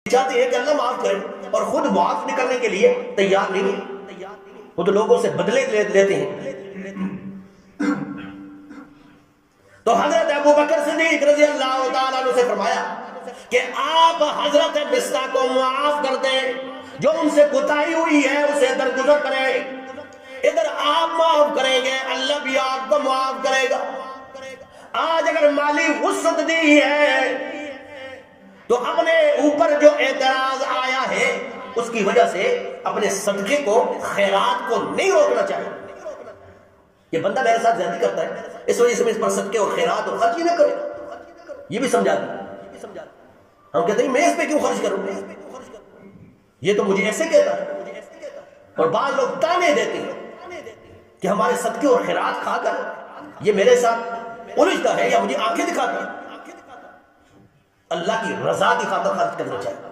چاہتے ہیں کہ اللہ معاف کرے اور خود معاف نکلنے کے لیے تیار نہیں ہے، وہ تو لوگوں سے بدلے لیتے ہیں۔ تو حضرت ابو بکر صدیق رضی اللہ تعالیٰ عنہ سے فرمایا کہ آپ حضرت مصطح کو معاف کر دیں، جو ان سے کوتاہی ہوئی ہے اسے درگزر کریں۔ ادھر آپ معاف کریں گے، اللہ بھی آپ کو معاف کرے گا۔ آج اگر مالی وسعت دی ہے تو اپنے اوپر جو اعتراض آیا ہے اس کی وجہ سے اپنے صدقے کو، خیرات کو نہیں روکنا چاہیے۔ یہ بندہ میرے ساتھ زیادتی کرتا ہے، اس وجہ سے میں اس پر صدقے اور خیرات اور خرچ ہی نہ کروں، یہ بھی سمجھا دیں۔ ہم کہتے ہیں میں اس پہ کیوں خرچ کروں، یہ تو مجھے ایسے کہتا ہے۔ اور بعض لوگ تانے دیتے ہیں کہ ہمارے صدقے اور خیرات کھا کر یہ میرے ساتھ الجھتا ہے یا مجھے آنکھیں دکھاتا ہے۔ اللہ کی رضا کی خاطر خرچ کرنا چاہیے۔